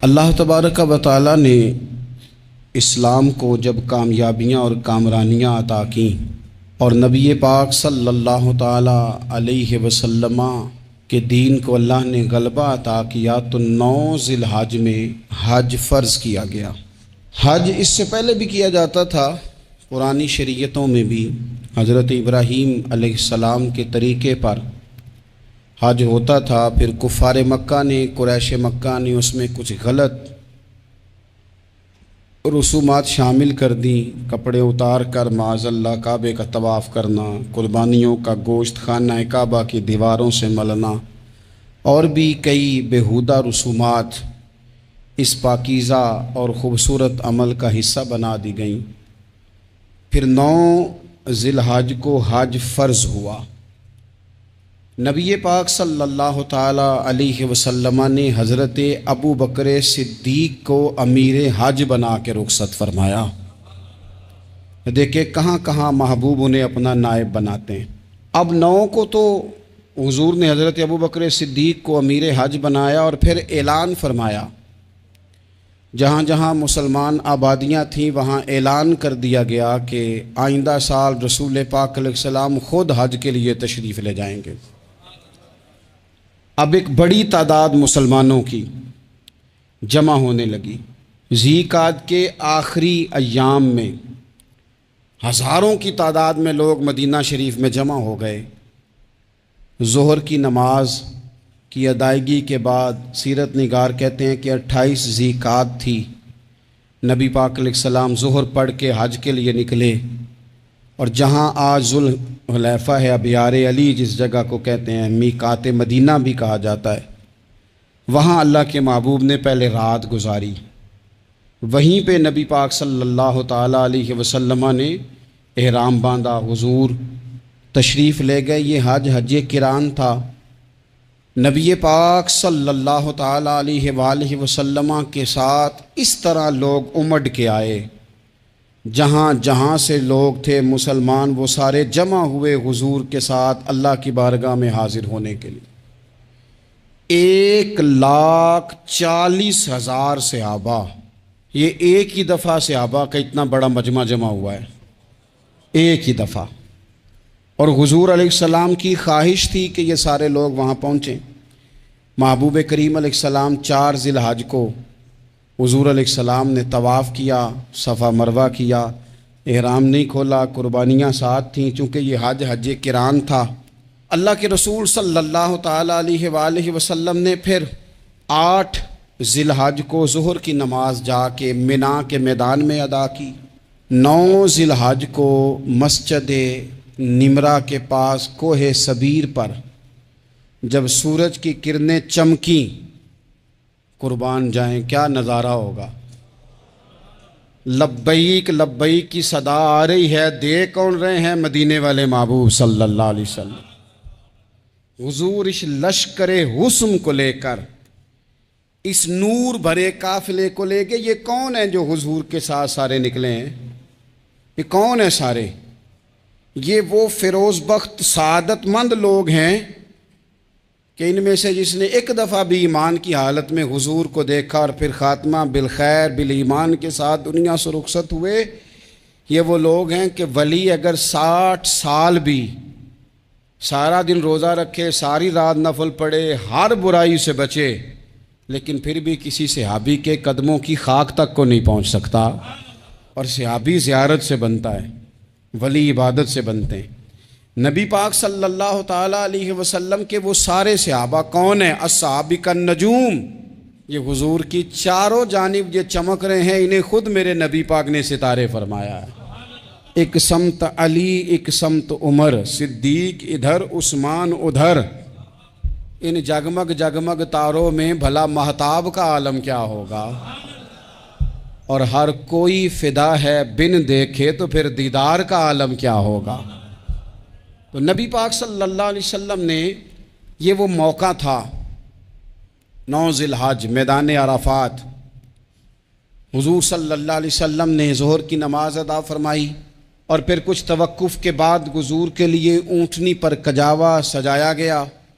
اللہ تبارک و تعالی نے اسلام کو جب کامیابیاں اور کامرانیاں عطا کیں اور نبی پاک صلی اللہ تعالی علیہ وسلم کے دین کو اللہ نے غلبہ عطا کیا تو 9 ذی الحج میں حج فرض کیا گیا۔ حج اس سے پہلے بھی کیا جاتا تھا، پرانی شریعتوں میں بھی حضرت ابراہیم علیہ السلام کے طریقے پر حج ہوتا تھا، پھر کفار مکہ نے، قریش مکہ نے اس میں کچھ غلط رسومات شامل کر دیں، کپڑے اتار کر معاذ اللہ کعبے کا طواف کرنا، قربانیوں کا گوشت خانہ کعبہ کی دیواروں سے ملنا اور بھی کئی بیہودہ رسومات اس پاکیزہ اور خوبصورت عمل کا حصہ بنا دی گئیں۔ پھر 9 ذی الحج کو حج فرض ہوا۔ نبی پاک صلی اللہ تعالی علیہ وسلم نے حضرت ابو بکر صدیق کو امیر حج بنا کے رخصت فرمایا۔ دیکھیں کہاں کہاں محبوب انہیں اپنا نائب بناتے ہیں۔ اب 9 کو تو حضور نے حضرت ابو بکر صدیق کو امیر حج بنایا اور پھر اعلان فرمایا، جہاں جہاں مسلمان آبادیاں تھیں وہاں اعلان کر دیا گیا کہ آئندہ سال رسول پاک علیہ السلام خود حج کے لیے تشریف لے جائیں گے۔ اب ایک بڑی تعداد مسلمانوں کی جمع ہونے لگی۔ ذی القعدہ کے آخری ایام میں ہزاروں کی تعداد میں لوگ مدینہ شریف میں جمع ہو گئے۔ ظہر کی نماز کی ادائیگی کے بعد سیرت نگار کہتے ہیں کہ 28 ذی القعدہ تھی، نبی پاک علیہ السلام ظہر پڑھ کے حج کے لیے نکلے، اور جہاں آج ذوالحلیفہ ہے، ابیار علی جس جگہ کو کہتے ہیں، میقات مدینہ بھی کہا جاتا ہے، وہاں اللہ کے محبوب نے پہلے رات گزاری۔ وہیں پہ نبی پاک صلی اللہ تعالی علیہ وسلم نے احرام باندھا، حضور تشریف لے گئے۔ یہ حج قران تھا۔ نبی پاک صلی اللہ تعالی علیہ وآلہ وسلم کے ساتھ اس طرح لوگ امڈ کے آئے، جہاں جہاں سے لوگ تھے مسلمان وہ سارے جمع ہوئے حضور کے ساتھ اللہ کی بارگاہ میں حاضر ہونے کے لیے۔ 1,40,000 صحابہ، یہ ایک ہی دفعہ صحابہ کا اتنا بڑا مجمع جمع ہوا ہے، ایک ہی دفعہ۔ اور حضور علیہ السلام کی خواہش تھی کہ یہ سارے لوگ وہاں پہنچیں۔ محبوب کریم علیہ السلام 4 ذی الحج کو حضور علیہ السلام نے طواف کیا، صفا مروہ کیا، احرام نہیں کھولا، قربانیاں ساتھ تھیں، چونکہ یہ حج قران تھا۔ اللہ کے رسول صلی اللہ تعالی علیہ وآلہ وسلم نے پھر 8 ذی الحج کو ظہر کی نماز جا کے منا کے میدان میں ادا کی۔ 9 ذی الحج کو مسجد نمرہ کے پاس کوہ صبیر پر جب سورج کی کرنیں چمکیں، قربان جائیں کیا نظارہ ہوگا۔ لبیک لبیک کی صدا آ رہی ہے، دیکھ کون رہے ہیں؟ مدینے والے محبوب صلی اللہ علیہ وسلم۔ حضور اس لشکر حسن کو لے کر، اس نور بھرے قافلے کو لے کے، یہ کون ہیں جو حضور کے ساتھ سارے نکلے ہیں؟ یہ کون ہیں سارے؟ یہ وہ فیروز بخت سعادت مند لوگ ہیں کہ ان میں سے جس نے ایک دفعہ بھی ایمان کی حالت میں حضور کو دیکھا اور پھر خاتمہ بالخیر بالایمان کے ساتھ دنیا سے رخصت ہوئے، یہ وہ لوگ ہیں کہ ولی اگر 60 سال بھی سارا دن روزہ رکھے، ساری رات نفل پڑھے، ہر برائی سے بچے، لیکن پھر بھی کسی صحابی کے قدموں کی خاک تک کو نہیں پہنچ سکتا۔ اور صحابی زیارت سے بنتا ہے، ولی عبادت سے بنتے ہیں۔ نبی پاک صلی اللہ تعالی علیہ وسلم کے وہ سارے صحابہ کون ہیں؟ الصحابہ النجوم، یہ حضور کی چاروں جانب یہ چمک رہے ہیں، انہیں خود میرے نبی پاک نے ستارے فرمایا ہے۔ ایک سمت علی، ایک سمت عمر، صدیق ادھر، عثمان ادھر۔ ان جگمگ جگمگ تاروں میں بھلا مہتاب کا عالم کیا ہوگا؟ اور ہر کوئی فدا ہے بن دیکھے تو پھر دیدار کا عالم کیا ہوگا؟ تو نبی پاک صلی اللہ علیہ وسلم نے یہ وہ موقع تھا، 9 ذی الحج میدان عرفات، حضور صلی اللہ علیہ وسلم نے ظہر کی نماز ادا فرمائی اور پھر کچھ توقف کے بعد حضور کے لیے اونٹنی پر کجاوا سجایا گیا۔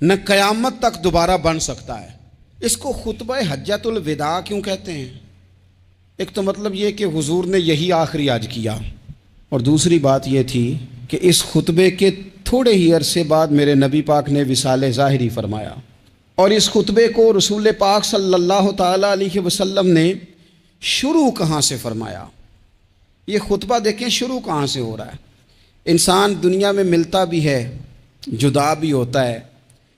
نہ قیامت تک دوبارہ بن سکتا ہے۔ اس کو خطبہ حجۃ الوداع کیوں کہتے ہیں؟ ایک تو مطلب یہ کہ حضور نے یہی آخری حج کیا، اور دوسری بات یہ تھی کہ اس خطبے کے تھوڑے ہی عرصے بعد میرے نبی پاک نے وصال ظاہری فرمایا، اور اس خطبے کو رسول پاک صلی اللہ تعالیٰ علیہ وسلم نے شروع کہاں سے فرمایا؟ یہ خطبہ دیکھیں شروع کہاں سے ہو رہا ہے۔ انسان دنیا میں ملتا بھی ہے، جدا بھی ہوتا ہے،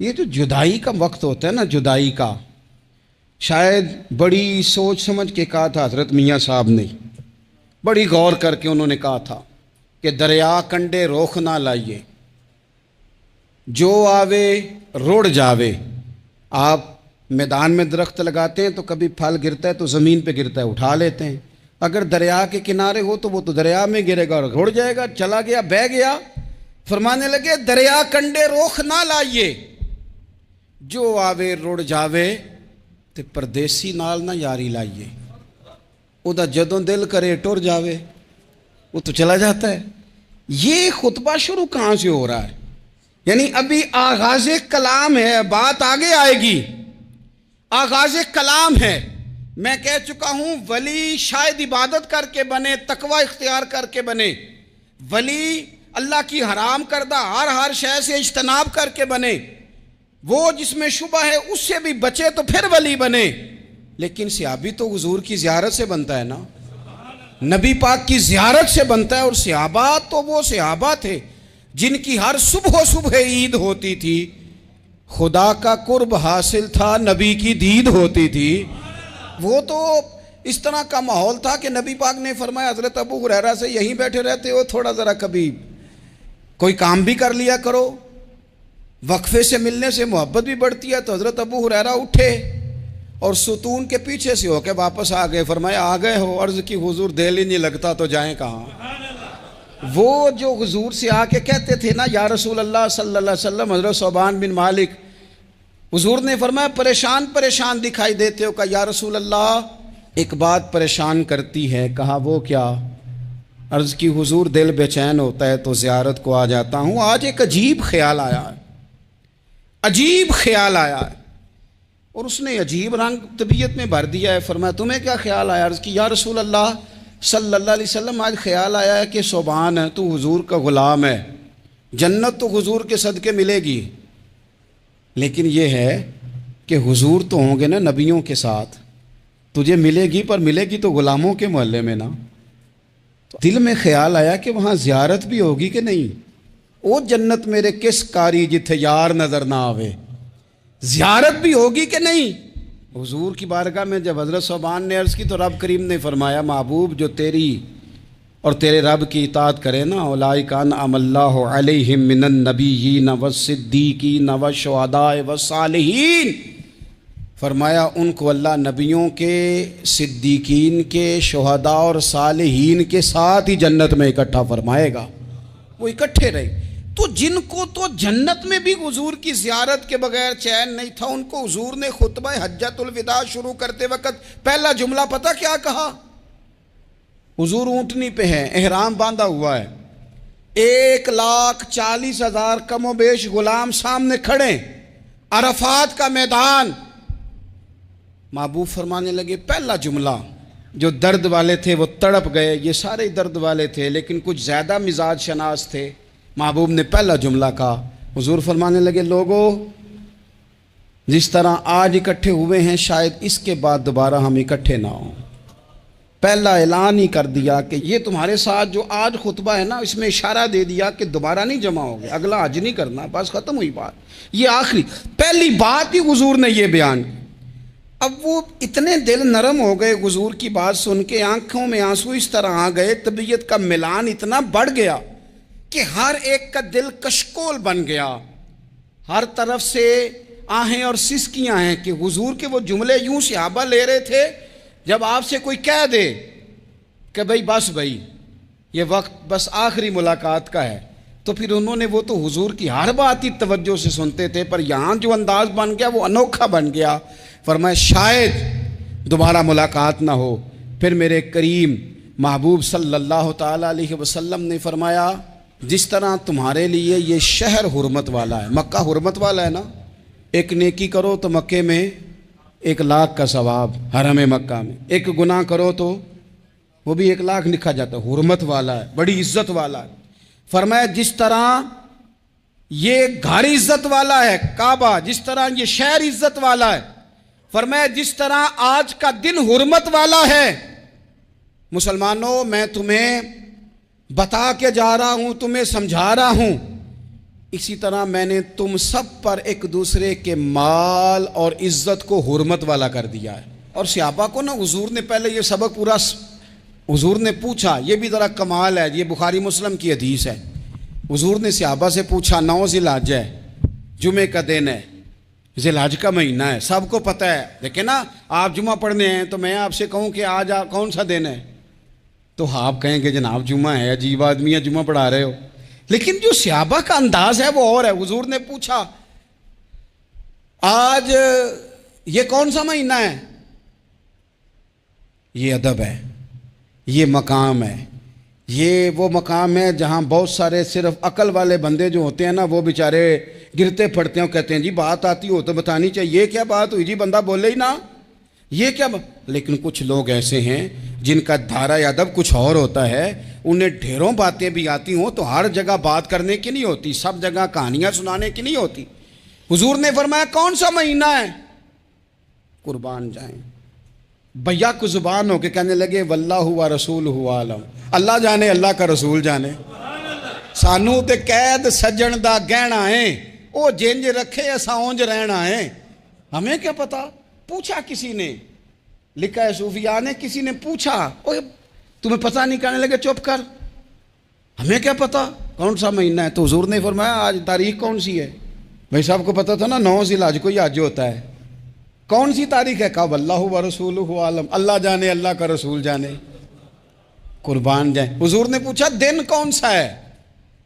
یہ جو جدائی کا وقت ہوتا ہے نا، جدائی کا، شاید بڑی سوچ سمجھ کے کہا تھا حضرت میاں صاحب نے، بڑی غور کر کے انہوں نے کہا تھا کہ دریا کنڈے روخ نہ لائیے، جو آوے رڑ جاوے۔ آپ میدان میں درخت لگاتے ہیں تو کبھی پھل گرتا ہے تو زمین پہ گرتا ہے، اٹھا لیتے ہیں۔ اگر دریا کے کنارے ہو تو وہ تو دریا میں گرے گا اور رڑ جائے گا، چلا گیا، بہہ گیا۔ فرمانے لگے دریا کنڈے روخ نہ لائیے، جو آوے رڑ جاوے، تے پردیسی نال نہ یاری لائیے، او دا جدوں دل کرے ٹر جاوے، وہ تو چلا جاتا ہے۔ یہ خطبہ شروع کہاں سے ہو رہا ہے؟ یعنی ابھی آغاز کلام ہے، بات آگے آئے گی، آغاز کلام ہے۔ میں کہہ چکا ہوں ولی شاید عبادت کر کے بنے، تقوی اختیار کر کے بنے، ولی اللہ کی حرام کردہ ہر شے سے اجتناب کر کے بنے، وہ جس میں شبہ ہے اس سے بھی بچے تو پھر ولی بنے۔ لیکن صحابی تو حضور کی زیارت سے بنتا ہے نا، نبی پاک کی زیارت سے بنتا ہے، اور صحابہ تو وہ صحابہ تھے جن کی ہر صبح عید ہوتی تھی، خدا کا قرب حاصل تھا، نبی کی دید ہوتی تھی۔ وہ تو اس طرح کا ماحول تھا کہ نبی پاک نے فرمایا حضرت ابو ہریرہ سے یہیں بیٹھے رہتے ہو، تھوڑا ذرا کبھی کوئی کام بھی کر لیا کرو، وقفے سے ملنے سے محبت بھی بڑھتی ہے۔ تو حضرت ابو ہریرہ اٹھے اور ستون کے پیچھے سے ہو کے واپس آ گئے۔ فرمایا آ گئے ہو؟ عرض کی حضور دل ہی نہیں لگتا تو جائیں کہاں؟ وہ جو حضور سے آ کے کہتے تھے نا یا رسول اللہ صلی اللہ علیہ وسلم، حضرت ثوبان بن مالک، حضور نے فرمایا پریشان پریشان دکھائی دیتے ہو؟ کہا یا رسول اللہ ایک بات پریشان کرتی ہے۔ کہا وہ کیا؟ عرض کی حضور دل بے چین ہوتا ہے تو زیارت کو آ جاتا ہوں، آج ایک عجیب خیال آیا ہے، عجیب خیال آیا ہے، اور اس نے عجیب رنگ طبیعت میں بھر دیا ہے۔ فرمایا تمہیں کیا خیال آیا؟ عرض کی یا رسول اللہ صلی اللہ علیہ وسلم آج خیال آیا ہے کہ ثوبان ہے، تو حضور کا غلام ہے، جنت تو حضور کے صدقے ملے گی، لیکن یہ ہے کہ حضور تو ہوں گے نا نبیوں کے ساتھ، تجھے ملے گی، پر ملے گی تو غلاموں کے محلے میں نا۔ تو دل میں خیال آیا کہ وہاں زیارت بھی ہوگی کہ نہیں؟ او جنت میرے کس کاری جتھے یار نظر نہ آوے، زیارت بھی ہوگی کہ نہیں؟ حضور کی بارگاہ میں جب حضرت ثوبان نے عرض کی تو رب کریم نے فرمایا محبوب جو تیری اور تیرے رب کی اطاعت کرے نا، اولئک انعم اللہ علیہم من النبیین والصدیقین والشہداء والصالحین، فرمایا ان کو اللہ نبیوں کے، صدیقین کے، شہداء اور صالحین کے ساتھ ہی جنت میں اکٹھا فرمائے گا، وہ اکٹھے رہے۔ تو جن کو تو جنت میں بھی حضور کی زیارت کے بغیر چین نہیں تھا، ان کو حضور نے خطبہ حجۃ الوداع شروع کرتے وقت پہلا جملہ پتہ کیا کہا؟ حضور اونٹنی پہ ہیں، احرام باندھا ہوا ہے، 1,40,000 کم و بیش غلام سامنے کھڑے، عرفات کا میدان۔ محبوب فرمانے لگے پہلا جملہ، جو درد والے تھے وہ تڑپ گئے، یہ سارے درد والے تھے لیکن کچھ زیادہ مزاج شناس تھے۔ محبوب نے پہلا جملہ کہا، حضور فرمانے لگے لوگو جس طرح آج اکٹھے ہوئے ہیں شاید اس کے بعد دوبارہ ہم اکٹھے نہ ہوں۔ پہلا اعلان ہی کر دیا کہ یہ تمہارے ساتھ جو آج خطبہ ہے نا، اس میں اشارہ دے دیا کہ دوبارہ نہیں جمع ہوگے، اگلا حج نہیں کرنا، بس ختم ہوئی بات، یہ آخری پہلی بات ہی حضور نے یہ بیان کی۔ اب وہ اتنے دل نرم ہو گئے حضور کی بات سن کے، آنکھوں میں آنسو اس طرح آ گئے، طبیعت کا ملان اتنا بڑھ گیا کہ ہر ایک کا دل کشکول بن گیا، ہر طرف سے آہیں اور سسکیاں ہیں کہ حضور کے وہ جملے یوں صحابہ لے رہے تھے جب آپ سے کوئی کہہ دے کہ بھائی یہ وقت بس آخری ملاقات کا ہے، تو پھر انہوں نے وہ تو حضور کی ہر بات ہی توجہ سے سنتے تھے، پر یہاں جو انداز بن گیا وہ انوکھا بن گیا۔ فرمایا شاید دوبارہ ملاقات نہ ہو۔ پھر میرے کریم محبوب صلی اللہ تعالیٰ علیہ وسلم نے فرمایا جس طرح تمہارے لیے یہ شہر حرمت والا ہے، مکہ حرمت والا ہے نا، ایک نیکی کرو تو مکے میں 1,00,000 کا ثواب حرم مکہ میں، ایک گناہ کرو تو وہ بھی 1,00,000 لکھا جاتا ہے، حرمت والا ہے، بڑی عزت والا ہے۔ فرمایا جس طرح یہ گھر عزت والا ہے کعبہ، جس طرح یہ شہر عزت والا ہے، فرمایا جس طرح آج کا دن حرمت والا ہے، مسلمانوں میں تمہیں بتا کے جا رہا ہوں، تمہیں سمجھا رہا ہوں، اسی طرح میں نے تم سب پر ایک دوسرے کے مال اور عزت کو حرمت والا کر دیا ہے۔ اور صحابہ کو نا حضور نے پہلے یہ سبق پورا حضور نے پوچھا، یہ بھی ذرا کمال ہے، یہ بخاری مسلم کی حدیث ہے۔ حضور نے صحابہ سے پوچھا 9 ذی الحجہ ہے، جمعے کا دن ہے، ذی الحج کا مہینہ ہے، سب کو پتہ ہے، لیکن نا آپ جمعہ پڑھنے ہیں تو میں آپ سے کہوں کہ آج کون سا دن ہے تو آپ کہیں کہ جناب جمعہ ہے، عجیب آدمی ہے، جمعہ پڑھا رہے ہو۔ لیکن جو صحابہ کا انداز ہے وہ اور ہے۔ حضور نے پوچھا آج یہ کون سا مہینہ ہے؟ یہ ادب ہے، یہ مقام ہے، یہ وہ مقام ہے جہاں بہت سارے صرف عقل والے بندے جو ہوتے ہیں نا وہ بیچارے گرتے پھڑتے ہیں، کہتے ہیں جی بات آتی ہو تو بتانی چاہیے، یہ کیا بات ہوئی جی، بندہ بولے ہی نا، یہ کیا لیکن کچھ لوگ ایسے ہیں جن کا دھارہ ادب کچھ اور ہوتا ہے، انہیں ڈھیروں باتیں بھی آتی ہوں تو ہر جگہ بات کرنے کی نہیں ہوتی، سب جگہ کہانیاں سنانے کی نہیں ہوتی۔ حضور نے فرمایا کون سا مہینہ ہے؟ قربان جائیں بھیا کو زبان ہو کے کہنے لگے واللہ و رسولہ عالم، اللہ جانے اللہ کا رسول جانے، سانو تے قید سجن دا گہنا ہے، او جنج رکھے اساں اونج رہنا ہے، ہمیں کیا پتا؟ پوچھا کسی نے، لکھا ہے صوفیاء نے، کسی نے پوچھا اوہ تمہیں پتہ نہیں، کہنے لگے چپ کر، ہمیں کیا پتا کون سا مہینہ ہے؟ تو حضور نے فرمایا آج تاریخ کون سی ہے؟ بھائی صاحب کو پتا تھا نا 9 ذی الحج کو یہ حج ہوتا ہے، کون سی تاریخ ہے؟ کہا واللہ و رسولہ عالم، اللہ جانے اللہ کا رسول جانے، قربان جائیں۔ حضور نے پوچھا دن کون سا ہے؟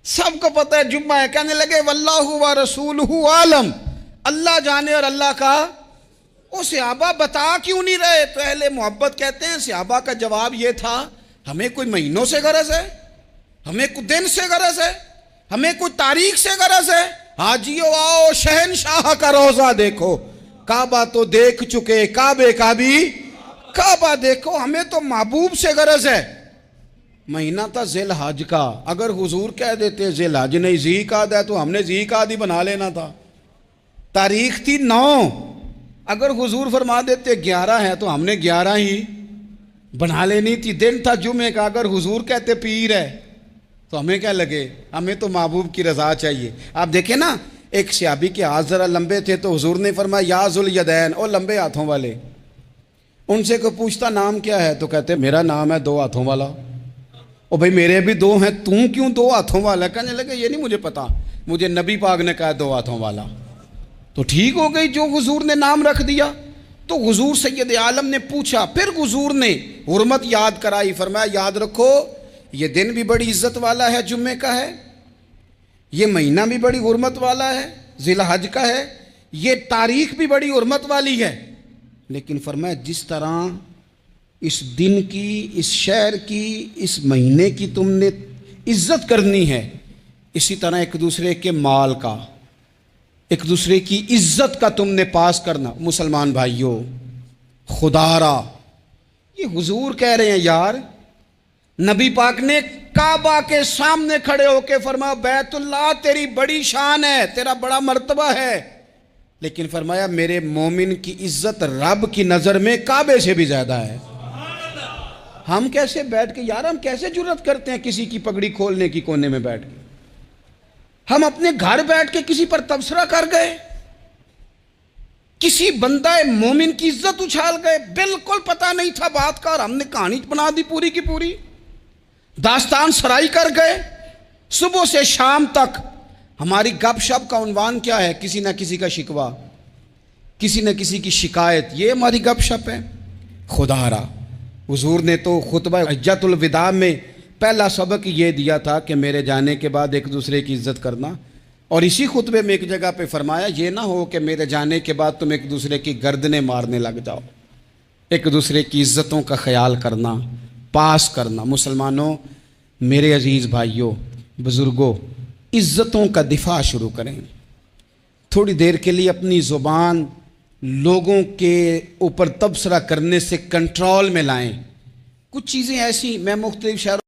سب کو پتا ہے جمعہ ہے، کہنے لگے واللہ و رسولہ عالم، اللہ جانے اور اللہ کا۔ وہ صحابہ بتا کیوں نہیں رہے؟ تو اہل محبت کہتے ہیں صحابہ کا جواب یہ تھا ہمیں کوئی مہینوں سے غرض ہے، ہمیں کوئی دن سے غرض ہے، ہمیں کوئی تاریخ سے غرض ہے؟ حاجیو آؤ شہنشاہ کا روضہ دیکھو، کعبہ تو دیکھ چکے، کعبے کا بھی کعبہ دیکھو، ہمیں تو محبوب سے غرض ہے۔ مہینہ تھا ذی الحج کا، اگر حضور کہہ دیتے ذی الحج نہیں ذی قعدہ ہے تو ہم نے ذی قعدہ ہی بنا لینا تھا۔ تاریخ تھی 9، اگر حضور فرما دیتے 11 ہے تو ہم نے 11 ہی بنا لینی تھی۔ دن تھا جمعے کا، اگر حضور کہتے پیر ہے تو ہمیں کیا لگے؟ ہمیں تو محبوب کی رضا چاہیے۔ آپ دیکھیں نا ایک صحابی کے ہاتھ ذرا لمبے تھے تو حضور نے فرمایا یا ذوالیدین، او لمبے ہاتھوں والے۔ ان سے کوئی پوچھتا نام کیا ہے تو کہتے میرا نام ہے 2 ہاتھوں والا۔ او بھائی میرے بھی 2 ہیں، تم کیوں 2 ہاتھوں والا؟ کہنے لگے یہ نہیں مجھے پتا، مجھے نبی پاک نے کہا 2 ہاتھوں والا، تو ٹھیک ہو گئی جو حضور نے نام رکھ دیا۔ تو حضور سید عالم نے پوچھا، پھر حضور نے حرمت یاد کرائی، فرمایا یاد رکھو یہ دن بھی بڑی عزت والا ہے، جمعے کا ہے، یہ مہینہ بھی بڑی حرمت والا ہے، ذی الحج کا ہے، یہ تاریخ بھی بڑی حرمت والی ہے، لیکن فرمایا جس طرح اس دن کی، اس شہر کی، اس مہینے کی تم نے عزت کرنی ہے، اسی طرح ایک دوسرے کے مال کا، ایک دوسرے کی عزت کا تم نے پاس کرنا۔ مسلمان بھائیوں خدا را یہ حضور کہہ رہے ہیں یار، نبی پاک نے کعبہ کے سامنے کھڑے ہو کے فرمایا بیت اللہ تیری بڑی شان ہے، تیرا بڑا مرتبہ ہے، لیکن فرمایا میرے مومن کی عزت رب کی نظر میں کعبے سے بھی زیادہ ہے۔ ہم کیسے بیٹھ کے یار، ہم کیسے جرأت کرتے ہیں کسی کی پگڑی کھولنے کی کونے میں بیٹھ کے؟ ہم اپنے گھر بیٹھ کے کسی پر تبصرہ کر گئے، کسی بندہ مومن کی عزت اچھال گئے، بالکل پتہ نہیں تھا بات کا اور ہم نے کہانی بنا دی پوری کی پوری، داستان سرائی کر گئے۔ صبح سے شام تک ہماری گپ شپ کا عنوان کیا ہے؟ کسی نہ کسی کا شکوہ، کسی نہ کسی کی شکایت، یہ ہماری گپ شپ ہے۔ خدا را حضور نے تو خطبہ حجۃ الوداع میں پہلا سبق یہ دیا تھا کہ میرے جانے کے بعد ایک دوسرے کی عزت کرنا، اور اسی خطبے میں ایک جگہ پہ فرمایا یہ نہ ہو کہ میرے جانے کے بعد تم ایک دوسرے کی گردنیں مارنے لگ جاؤ، ایک دوسرے کی عزتوں کا خیال کرنا، پاس کرنا۔ مسلمانوں میرے عزیز بھائیوں بزرگوں، عزتوں کا دفاع شروع کریں، تھوڑی دیر کے لیے اپنی زبان لوگوں کے اوپر تبصرہ کرنے سے کنٹرول میں لائیں. کچھ چیزیں ایسی میں مختلف شہروں